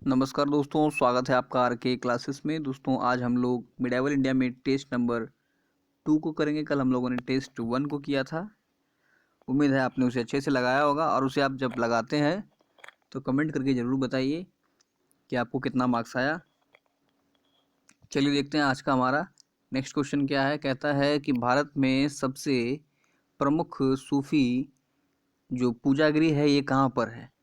नमस्कार दोस्तों, स्वागत है आपका आर के क्लासेस में। दोस्तों आज हम लोग मिडाइवल इंडिया में टेस्ट नंबर 2 को करेंगे। कल हम लोगों ने टेस्ट 1 को किया था। उम्मीद है आपने उसे अच्छे से लगाया होगा, और उसे आप जब लगाते हैं तो कमेंट करके ज़रूर बताइए कि आपको कितना मार्क्स आया। चलिए देखते हैं आज का हमारा नेक्स्ट क्वेश्चन क्या है। कहता है कि भारत में सबसे प्रमुख सूफी जो पूजागृह है ये कहाँ पर है?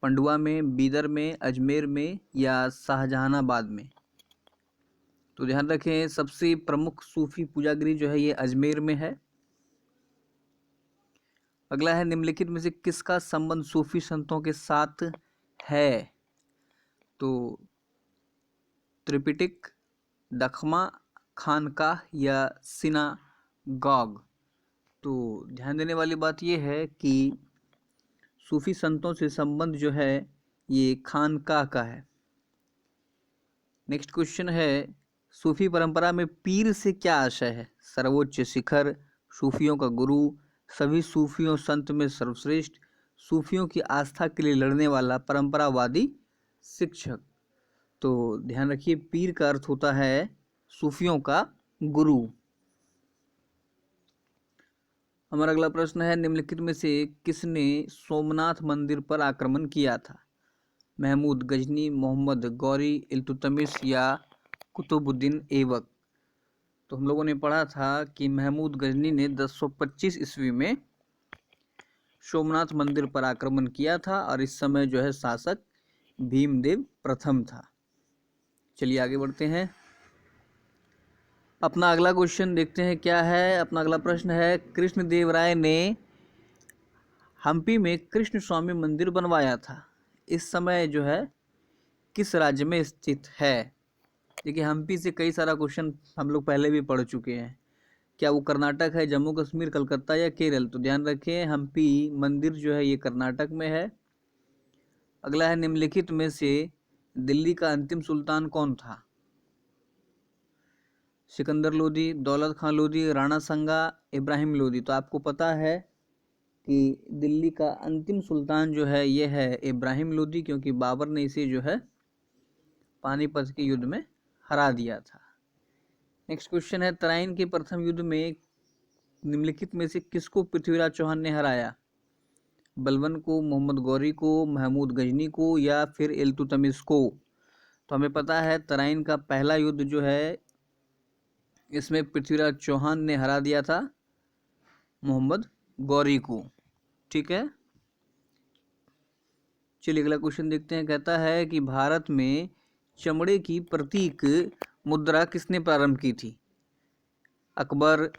पंडुआ में, बीदर में, अजमेर में या शाहजहानाबाद में? तो ध्यान रखें, सबसे प्रमुख सूफी पूजागृह जो है ये अजमेर में है। अगला है, निम्नलिखित में से किसका संबंध सूफी संतों के साथ है? तो त्रिपिटक, दखमा, खानकाह या सिनागॉग? तो ध्यान देने वाली बात यह है कि सूफी संतों से संबंध जो है ये खानकाह का है। नेक्स्ट क्वेश्चन है, सूफी परंपरा में पीर से क्या आशय है? सर्वोच्च शिखर, सूफियों का गुरु, सभी सूफियों संत में सर्वश्रेष्ठ, सूफियों की आस्था के लिए लड़ने वाला परंपरावादी शिक्षक? तो ध्यान रखिए, पीर का अर्थ होता है सूफियों का गुरु। हमारा अगला प्रश्न है, निम्नलिखित में से किसने सोमनाथ मंदिर पर आक्रमण किया था? महमूद गजनी, मोहम्मद गौरी, इल्तुतमिश या कुतुबुद्दीन ऐबक? तो हम लोगों ने पढ़ा था कि महमूद गजनी ने 1025 ईस्वी में सोमनाथ मंदिर पर आक्रमण किया था, और इस समय जो है शासक भीमदेव प्रथम था। चलिए आगे बढ़ते हैं। अपना अगला क्वेश्चन देखते हैं क्या है। अपना अगला प्रश्न है, कृष्णदेवराय ने हम्पी में कृष्ण स्वामी मंदिर बनवाया था, इस समय जो है किस राज्य में स्थित है? देखिए, हम्पी से कई सारा क्वेश्चन हम लोग पहले भी पढ़ चुके हैं। क्या वो कर्नाटक है, जम्मू कश्मीर, कलकत्ता या केरल? तो ध्यान रखें, हम्पी मंदिर जो है ये कर्नाटक में है। अगला है, निम्नलिखित में से दिल्ली का अंतिम सुल्तान कौन था? सिकंदर लोदी, दौलत खान लोदी, राणा संगा, इब्राहिम लोदी? तो आपको पता है कि दिल्ली का अंतिम सुल्तान जो है ये है इब्राहिम लोदी, क्योंकि बाबर ने इसे जो है पानीपत के युद्ध में हरा दिया था। नेक्स्ट क्वेश्चन है, तराइन के प्रथम युद्ध में निम्नलिखित में से किसको पृथ्वीराज चौहान ने हराया? बलबन को, मोहम्मद गौरी को, महमूद गजनी को या फिर इल्तुतमिश को? तो हमें पता है तराइन का पहला युद्ध जो है इसमें पृथ्वीराज चौहान ने हरा दिया था मोहम्मद गौरी को। ठीक है, चलिए अगला क्वेश्चन देखते हैं। कहता है कि भारत में चमड़े की प्रतीक मुद्रा किसने प्रारंभ की थी? अकबर,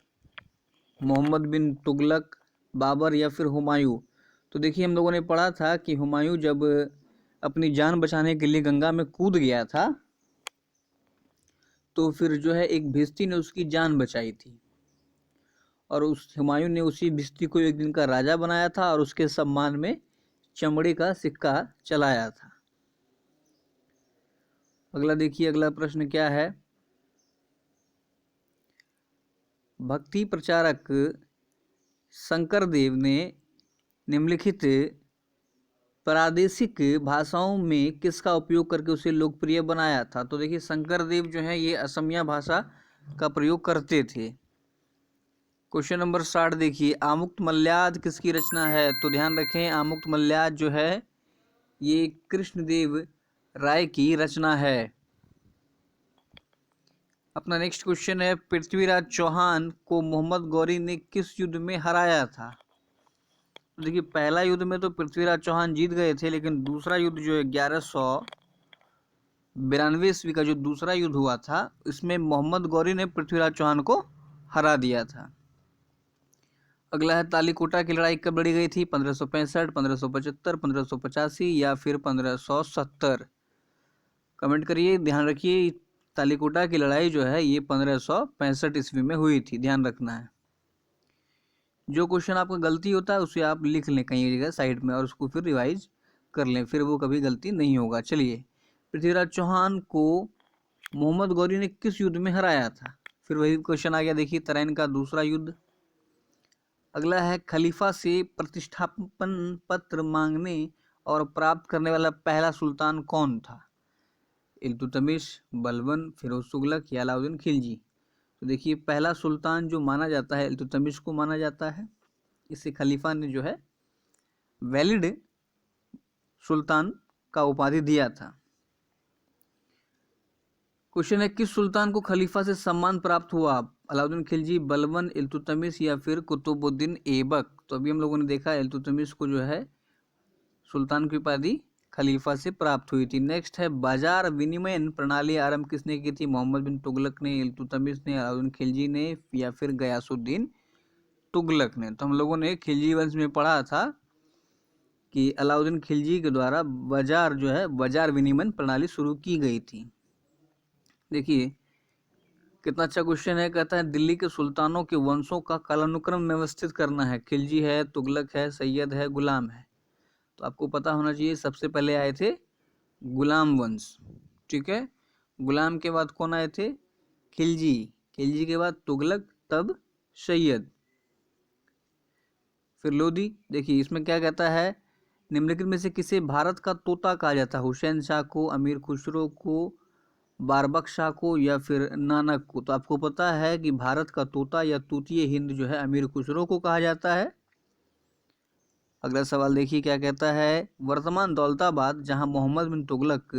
मोहम्मद बिन तुगलक, बाबर या फिर हुमायूं? तो देखिए, हम लोगों ने पढ़ा था कि हुमायूं जब अपनी जान बचाने के लिए गंगा में कूद गया था, तो फिर जो है एक भिश्ती ने उसकी जान बचाई थी, और उस हुमायूं ने उसी भिश्ती को एक दिन का राजा बनाया था और उसके सम्मान में चमड़े का सिक्का चलाया था। अगला देखिए, अगला प्रश्न क्या है। भक्ति प्रचारक शंकरदेव ने निम्नलिखित प्रादेशिक भाषाओं में किसका उपयोग करके उसे लोकप्रिय बनाया था? तो देखिए, शंकरदेव जो है ये असमिया भाषा का प्रयोग करते थे। क्वेश्चन नंबर 60 देखिए, आमुक्तमाल्याद किसकी रचना है? तो ध्यान रखें, आमुक्तमाल्याद जो है ये कृष्णदेव राय की रचना है। अपना नेक्स्ट क्वेश्चन है, पृथ्वीराज चौहान को मोहम्मद गौरी ने किस युद्ध में हराया था? तो देखिए, पहला युद्ध में तो पृथ्वीराज चौहान जीत गए थे, लेकिन दूसरा युद्ध जो है 1192 ईस्वी का जो दूसरा युद्ध हुआ था, इसमें मोहम्मद गौरी ने पृथ्वीराज चौहान को हरा दिया था। अगला है, तालीकोटा की लड़ाई कब लड़ी गई थी? 1565, 1575, 1585 या फिर 1570? कमेंट करिए। ध्यान रखिए, तालीकोटा की लड़ाई जो है ये 1565 ईस्वी में हुई थी, ध्यान रखना है। जो क्वेश्चन आपका गलती होता है उसे आप लिख लें कहीं जगह साइड में, और उसको फिर रिवाइज कर लें, फिर वो कभी गलती नहीं होगा। चलिए, पृथ्वीराज चौहान को मोहम्मद गौरी ने किस युद्ध में हराया था? फिर वही क्वेश्चन आ गया, देखिए, तराइन का दूसरा युद्ध। अगला है, खलीफा से प्रतिष्ठापन पत्र मांगने और प्राप्त करने वाला पहला सुल्तान कौन था? इल्तुतमिश, बलबन, फिरोज तुगलक या अलाउद्दीन खिलजी। तो देखिए पहला सुल्तान जो माना जाता है इल्तुतमिश को माना जाता है। इसे खलीफा ने जो है वैलिड सुल्तान का उपाधि दिया था। क्वेश्चन है किस सुल्तान को खलीफा से सम्मान प्राप्त हुआ? अलाउद्दीन खिलजी, बलबन, इल्तुतमिश या फिर कुतुबुद्दीन ऐबक। तो अभी हम लोगों ने देखा इल्तुतमिश को जो है सुल्तान की उपाधि खलीफा से प्राप्त हुई थी। नेक्स्ट है बाजार विनिमयन प्रणाली आरंभ किसने की थी? मोहम्मद बिन तुगलक ने, इल्तुतमिश ने, अलाउद्दीन खिलजी ने या फिर गयासुद्दीन तुगलक ने। तो हम लोगों ने खिलजी वंश में पढ़ा था कि अलाउद्दीन खिलजी के द्वारा बाजार जो है बाजार विनिमय प्रणाली शुरू की गई थी। देखिए कितना अच्छा क्वेश्चन है। कहता है दिल्ली के सुल्तानों के वंशों का कालानुक्रम व्यवस्थित करना है। खिलजी है, तुगलक है, सैयद है, गुलाम है। तो आपको पता होना चाहिए सबसे पहले आए थे गुलाम वंश, ठीक है। गुलाम के बाद कौन आए थे? खिलजी। खिलजी के बाद तुगलक, तब सैयद, फिर लोधी। देखिए इसमें क्या कहता है, निम्नलिखित में से किसे भारत का तोता कहा जाता है? हुसैन शाह को, अमीर खुसरो को, बारबक शाह को या फिर नानक को। तो आपको पता है कि भारत का तोता या तूतीय हिंद जो है अमीर खुसरो को कहा जाता है। अगला सवाल देखिए क्या कहता है, वर्तमान दौलताबाद जहां मोहम्मद बिन तुगलक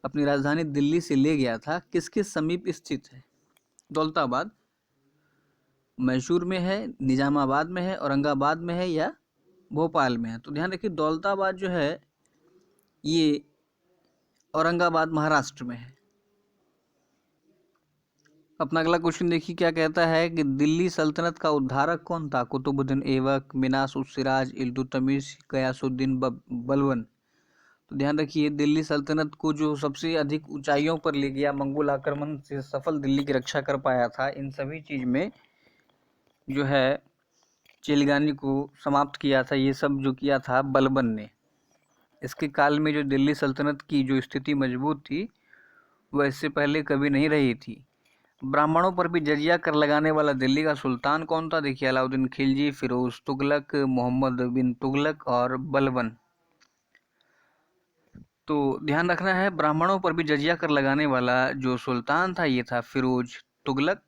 अपनी राजधानी दिल्ली से ले गया था, किसके समीप स्थित है? दौलताबाद मैसूर में है, निजामाबाद में है, औरंगाबाद में है या भोपाल में है? तो ध्यान रखिए दौलताबाद जो है ये औरंगाबाद महाराष्ट्र में है। अपना अगला क्वेश्चन देखिए क्या कहता है कि दिल्ली सल्तनत का उद्धारक कौन था? कुतुबुद्दीन ऐबक, मिनास-उस-सिराज, इल्तुतमिश, गयासुद्दीन बलबन। तो ध्यान रखिए दिल्ली सल्तनत को जो सबसे अधिक ऊंचाइयों पर ले गया, मंगोल आक्रमण से सफल दिल्ली की रक्षा कर पाया था, इन सभी चीज में जो है चिलगानी को समाप्त किया था, ये सब जो किया था बलबन ने। इसके काल में जो दिल्ली सल्तनत की जो स्थिति मजबूत थी वह इससे पहले कभी नहीं रही थी। ब्राह्मणों पर भी जजिया कर लगाने वाला दिल्ली का सुल्तान कौन था? देखिए अलाउद्दीन खिलजी, फिरोज तुगलक, मोहम्मद बिन तुगलक और बलबन। तो ध्यान रखना है ब्राह्मणों पर भी जजिया कर लगाने वाला जो सुल्तान था ये था फिरोज तुगलक।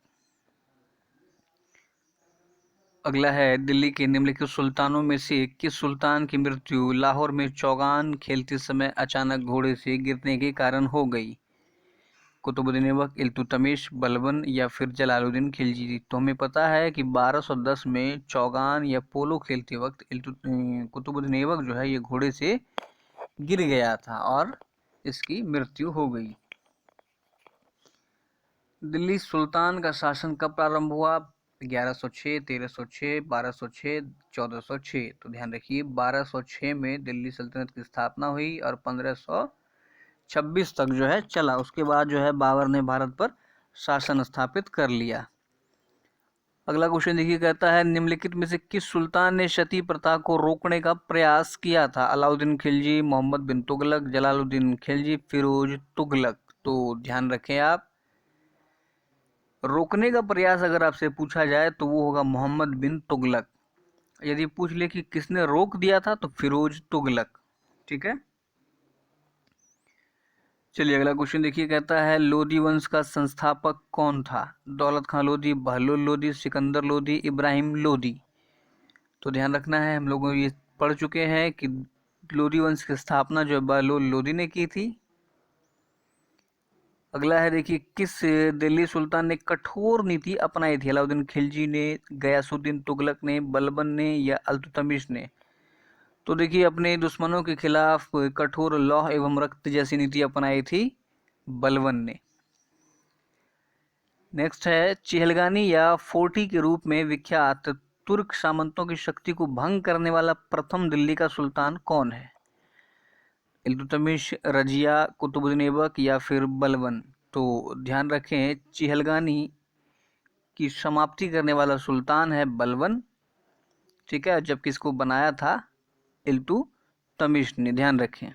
अगला है दिल्ली के निम्नलिखित सुल्तानों में से किस सुल्तान की मृत्यु लाहौर में चौगान खेलते समय अचानक घोड़े से गिरने के कारण हो गई? कुतुबुद्दीन ऐबक, इल्तुतमिश, बलबन या फिर जलालुद्दीन खिलजी। तो हमें पता है कि 1210 में चौगान या पोलो खेलते वक्त कुतुबुद्दीन ऐबक जो है ये घोड़े से गिर गया था और इसकी मृत्यु हो गई। दिल्ली सुल्तान का शासन कब प्रारंभ हुआ? 1106, 1306, 1206, 1406। तो ध्यान रखिए 1206 में दिल्ली सल्तनत की स्थापना हुई और 1526 तक जो है चला। उसके बाद जो है बाबर ने भारत पर शासन स्थापित कर लिया। अगला क्वेश्चन देखिए कहता है निम्नलिखित में से किस सुल्तान ने सती प्रथा को रोकने का प्रयास किया था? अलाउद्दीन खिलजी, मोहम्मद बिन तुगलक, जलालुद्दीन खिलजी, फिरोज तुगलक। तो ध्यान रखें आप रोकने का प्रयास अगर आपसे पूछा जाए तो वो होगा मोहम्मद बिन तुगलक। यदि पूछ ले कि किसने रोक दिया था तो फिरोज तुगलक, ठीक है। चलिए अगला क्वेश्चन देखिए कहता है लोधी वंश का संस्थापक कौन था? दौलत खां लोधी, बहलोल लोधी, सिकंदर लोधी, इब्राहिम लोधी। तो ध्यान रखना है हम लोग ये पढ़ चुके हैं कि लोधी वंश की स्थापना जो बहलोल लोधी ने की थी। अगला है देखिए किस दिल्ली सुल्तान ने कठोर नीति अपनाई थी? अलाउद्दीन खिलजी ने, गयासुद्दीन तुगलक ने, बलबन ने या इल्तुतमिश ने। तो देखिए अपने दुश्मनों के खिलाफ कठोर लौह एवं रक्त जैसी नीति अपनाई थी बलबन ने। नेक्स्ट है चिहलगानी या फोर्टी के रूप में विख्यात तुर्क सामंतों की शक्ति को भंग करने वाला प्रथम दिल्ली का सुल्तान कौन है? इल्तुतमिश, रजिया, कुतुबुद्दीन ऐबक या फिर बलबन। तो ध्यान रखें चिहलगानी की समाप्ति करने वाला सुल्तान है बलबन, ठीक है, जबकि इसको बनाया था इल्तुतमिश ने। ध्यान रखें।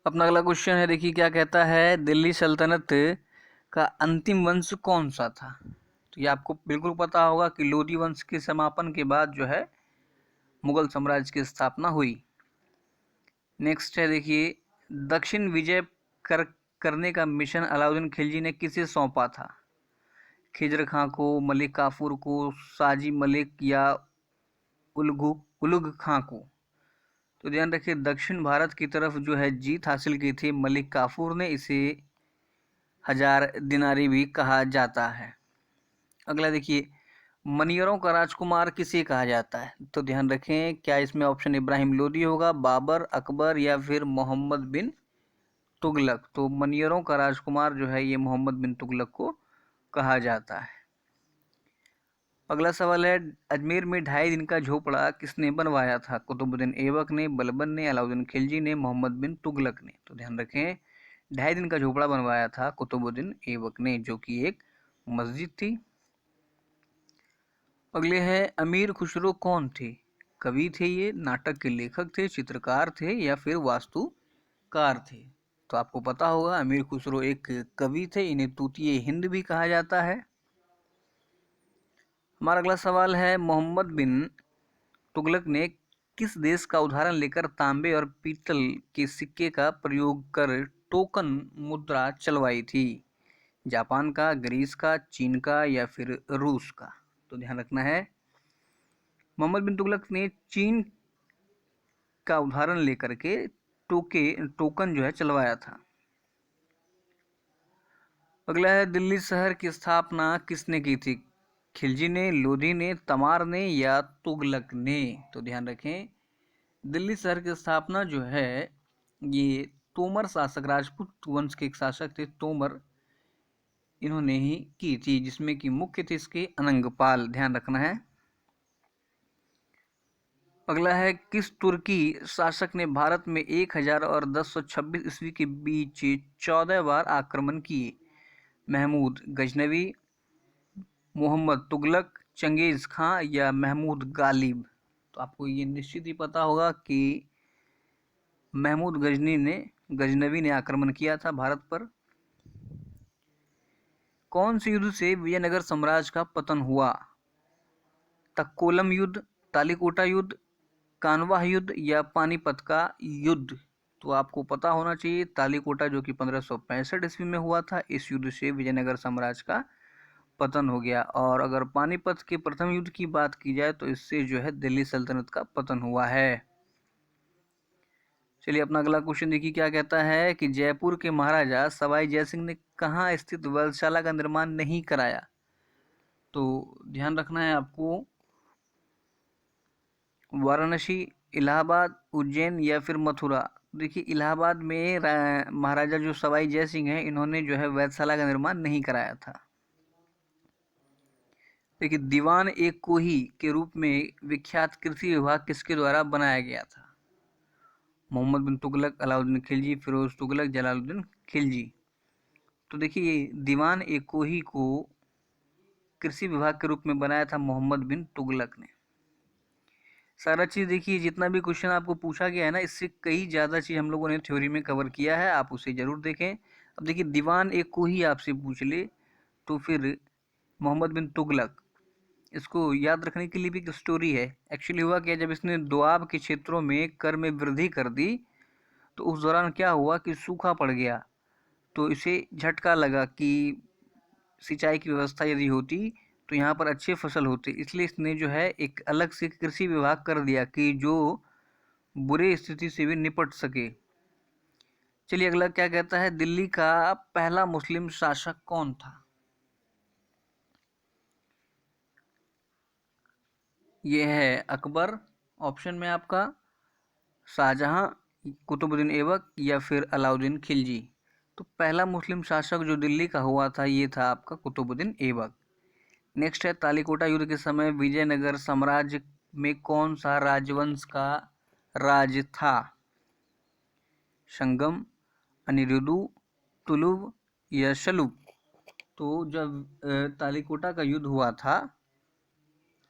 अपना अगला क्वेश्चन है देखिए क्या कहता है दिल्ली सल्तनत का अंतिम वंश कौन सा था? तो ये आपको बिल्कुल पता होगा कि लोधी वंश के समापन के बाद जो है मुगल साम्राज्य की स्थापना हुई। नेक्स्ट है देखिए दक्षिण विजय करने का मिशन अलाउद्दीन खिलजी ने किसे सौंपा था? खिजर खां को, मलिक काफूर को, साजी मलिक या उलुग खां को? तो ध्यान रखिए, दक्षिण भारत की तरफ जो है जीत हासिल की थी मलिक काफूर ने, इसे 1000 दिनारी भी कहा जाता है। अगला देखिए, मनियरों का राजकुमार किसे कहा जाता है? तो ध्यान रखें, क्या इसमें ऑप्शन इब्राहिम लोदी होगा, बाबर, अकबर या फिर मोहम्मद बिन तुगलक? तो मनियरों का राजकुमार जो है ये मोहम्मद बिन तुगलक को कहा जाता है। अगला सवाल है, अजमेर में 2.5 दिन का झोपड़ा किसने बनवाया था? कुतुबुद्दीन ऐबक ने, बलबन ने, अलाउद्दीन खिलजी ने, मोहम्मद बिन तुगलक ने? तो ध्यान रखें, 2.5 दिन का झोपड़ा बनवाया था कुतुबुद्दीन ऐबक ने, जो कि एक मस्जिद थी। अगले हैं, अमीर खुसरो कौन थे? कवि थे ये, नाटक के लेखक थे, चित्रकार थे या फिर वास्तुकार थे? तो आपको पता होगा अमीर खुसरो एक कवि थे, इन्हें तूतिए हिंद भी कहा जाता है। हमारा अगला सवाल है, मोहम्मद बिन तुगलक ने किस देश का उदाहरण लेकर तांबे और पीतल के सिक्के का प्रयोग कर टोकन मुद्रा चलवाई थी? जापान का, ग्रीस का, चीन का या फिर रूस का? तो ध्यान रखना है, मोहम्मद बिन तुगलक ने चीन का उदाहरण लेकर के टोकन जो है चलवाया था। अगला है, दिल्ली शहर की स्थापना किसने की थी? खिलजी ने, लोधी ने, तमार ने या तुगलक ने? तो ध्यान रखें, दिल्ली शहर की स्थापना जो है ये तोमर शासक, राजपूत वंश के एक शासक थे तोमर, इन्होंने ही की थी, जिसमें कि मुख्य थे इसके अनंगपाल। ध्यान रखना है। अगला है, किस तुर्की शासक ने भारत में 1000 और 1026 ईस्वी के बीच 14 बार आक्रमण किए? महमूद गजनवी, मोहम्मद तुगलक, चंगेज खां या महमूद गालिब? तो आपको ये निश्चित ही पता होगा कि महमूद गजनवी ने आक्रमण किया था भारत पर। कौन से युद्ध से विजयनगर साम्राज्य का पतन हुआ? तक्कोलम युद्ध, तालिकोटा युद्ध, कानवाह युद्ध या पानीपत का युद्ध? तो आपको पता होना चाहिए, तालिकोटा जो कि 1565 ईस्वी में हुआ था, इस युद्ध से विजयनगर साम्राज्य का पतन हो गया। और अगर पानीपत के प्रथम युद्ध की बात की जाए तो इससे जो है दिल्ली सल्तनत का पतन हुआ है। चलिए अपना अगला क्वेश्चन देखिए, क्या कहता है कि जयपुर के महाराजा सवाई जयसिंह ने कहाँ स्थित वेधशाला का निर्माण नहीं कराया? तो ध्यान रखना है आपको, वाराणसी, इलाहाबाद, उज्जैन या फिर मथुरा? देखिए, इलाहाबाद में महाराजा जो सवाई जयसिंह हैं, इन्होंने जो है वेधशाला का निर्माण नहीं कराया था। देखिए, दीवान एक कोही के रूप में विख्यात कृषि विभाग किसके द्वारा बनाया गया था? मोहम्मद बिन तुगलक, अलाउद्दीन खिलजी, फिरोज तुगलक, जलालुद्दीन खिलजी? तो देखिए, दीवान एक कोही को कृषि विभाग के रूप में बनाया था मोहम्मद बिन तुगलक ने। सारा चीज़ देखिए, जितना भी क्वेश्चन आपको पूछा गया है ना, इससे कई ज़्यादा चीज़ हम लोगों ने थ्योरी में कवर किया है, आप उसे ज़रूर देखें। अब देखिए, दीवान एक कोही आपसे पूछ ले तो फिर मोहम्मद बिन तुगलक, इसको याद रखने के लिए भी एक स्टोरी है। एक्चुअली हुआ क्या, जब इसने दोआब के क्षेत्रों में कर में वृद्धि कर दी तो उस दौरान क्या हुआ कि सूखा पड़ गया, तो इसे झटका लगा कि सिंचाई की व्यवस्था यदि होती तो यहाँ पर अच्छे फसल होते, इसलिए इसने जो है एक अलग से कृषि विभाग कर दिया कि जो बुरे स्थिति से भी निपट सके। चलिए अगला क्या कहता है, दिल्ली का पहला मुस्लिम शासक कौन था? यह है अकबर ऑप्शन में आपका, शाहजहां, कुतुबुद्दीन ऐबक या फिर अलाउद्दीन खिलजी? तो पहला मुस्लिम शासक जो दिल्ली का हुआ था ये था आपका कुतुबुद्दीन ऐबक। नेक्स्ट है, तालिकोटा युद्ध के समय विजयनगर साम्राज्य में कौन सा राजवंश का राज था? संगम, अनिरुद्धु, तुलुव या शलुक? तो जब तालिकोटा का युद्ध हुआ था,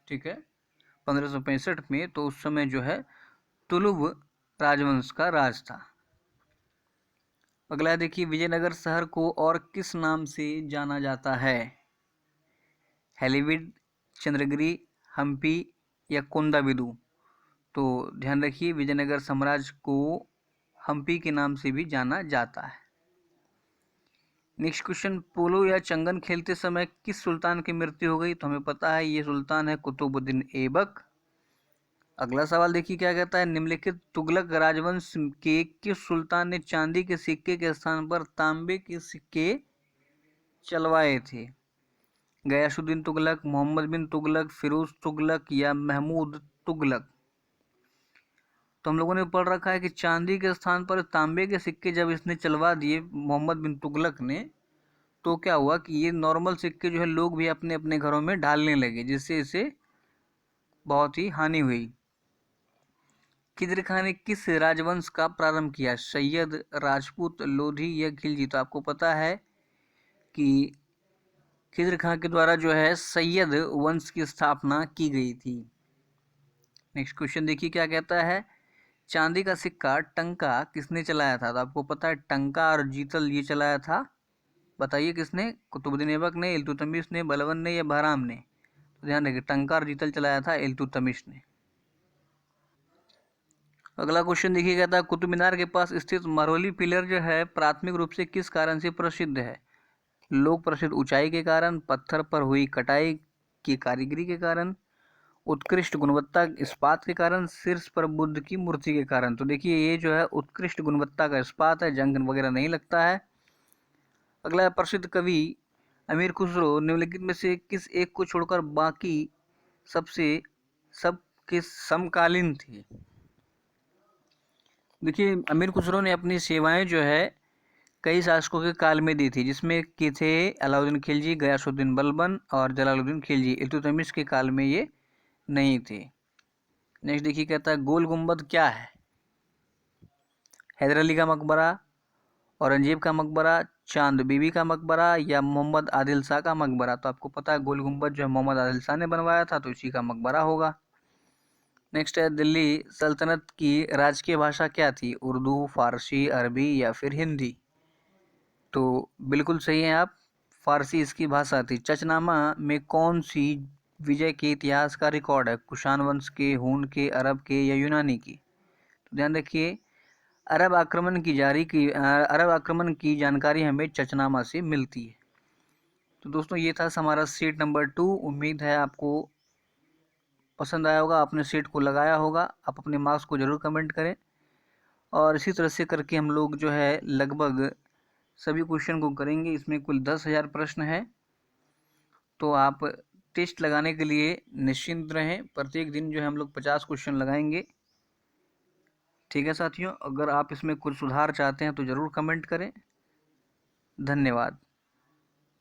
ठीक है, 1565 में, तो उस समय जो है तुलुव राजवंश का राज था। अगला देखिए, विजयनगर शहर को और किस नाम से जाना जाता है? हेलीविड, चंद्रगिरी, हम्पी या कोंडाविदु? तो ध्यान रखिए, विजयनगर साम्राज्य को हम्पी के नाम से भी जाना जाता है। नेक्स्ट क्वेश्चन, पोलो या चंगन खेलते समय किस सुल्तान की मृत्यु हो गई? तो हमें पता है ये सुल्तान है कुतुबुद्दीन ऐबक। अगला सवाल देखिए क्या कहता है, निम्नलिखित तुगलक राजवंश के किस सुल्तान ने चांदी के सिक्के के स्थान पर तांबे के सिक्के चलवाए थे? गयासुद्दीन तुगलक, मोहम्मद बिन तुगलक, फिरोज तुगलक या महमूद तुगलक? तो हम लोगों ने पढ़ रखा है कि चांदी के स्थान पर तांबे के सिक्के जब इसने चलवा दिए मोहम्मद बिन तुगलक ने, तो क्या हुआ कि ये नॉर्मल सिक्के जो है लोग भी अपने अपने घरों में ढालने लगे, जिससे इसे बहुत ही हानि हुई। खिज्र खां ने किस राजवंश का प्रारंभ किया? सैयद, राजपूत, लोधी या खिलजी? तो आपको पता है कि खिज्र खां के द्वारा जो है सैयद वंश की स्थापना की गई थी। नेक्स्ट क्वेश्चन देखिए क्या कहता है, चांदी का सिक्का टंका किसने चलाया था? तो आपको पता है टंका और जीतल ये चलाया था। बताइए किसने? कुतुबुद्दीन ऐबक ने, इल्तुतमिश ने, बलबन ने या बहराम ने? तो ध्यान रखिए टंका और जीतल चलाया था इल्तुतमिश ने। अगला क्वेश्चन देखिए कहता है, कुतुब मीनार के पास स्थित मरवली पिलर जो है प्राथमिक रूप से किस कारण से प्रसिद्ध है? लोक प्रसिद्ध ऊंचाई के कारण, पत्थर पर हुई कटाई की कारीगरी के कारण, उत्कृष्ट गुणवत्ता इस्पात के कारण, शीर्ष पर बुद्ध की मूर्ति के कारण? तो देखिए ये जो है उत्कृष्ट गुणवत्ता का इस्पात है, जंग वगैरह नहीं लगता है। अगला है, प्रसिद्ध कवि अमीर खुसरो निम्नलिखित में से किस एक को छोड़कर बाकी सबके समकालीन थे? देखिए अमीर खुसरो ने अपनी सेवाएं जो है कई शासकों के काल में दी थी, जिसमें कि थे अलाउद्दीन खिलजी, गयासुद्दीन बलबन और जलालुद्दीन खिलजी। इल्तुतमिश के काल में ये नहीं थे। नेक्स्ट देखिए कहता है, गोल गुंबद क्या है? हैदर अली का मकबरा, औरंगजेब का मकबरा, चांद बीबी का मकबरा या मोहम्मद आदिल शाह का मकबरा? तो आपको पता है गोल गुंबद जो है मोहम्मद आदिल शाह ने बनवाया था, तो इसी का मकबरा होगा। नेक्स्ट है, दिल्ली सल्तनत की राजकीय भाषा क्या थी? उर्दू, फारसी, अरबी या फिर हिंदी? तो बिल्कुल सही है आप, फारसी इसकी भाषा थी। चचनामा में कौन सी विजय के इतिहास का रिकॉर्ड है? कुषाण वंश के, हून के, अरब के या यूनानी की? तो ध्यान रखिए अरब आक्रमण की जानकारी हमें चचनामा से मिलती है। तो दोस्तों ये था हमारा सेट नंबर 2। उम्मीद है आपको पसंद आया होगा, आपने सेट को लगाया होगा। आप अपने मार्क्स को ज़रूर कमेंट करें, और इसी तरह से करके हम लोग जो है लगभग सभी क्वेश्चन को करेंगे। इसमें कुल 10,000 प्रश्न है, तो आप टेस्ट लगाने के लिए निश्चिंत रहें। प्रत्येक दिन जो है हम लोग 50 क्वेश्चन लगाएंगे। ठीक है साथियों, अगर आप इसमें कुछ सुधार चाहते हैं तो ज़रूर कमेंट करें। धन्यवाद।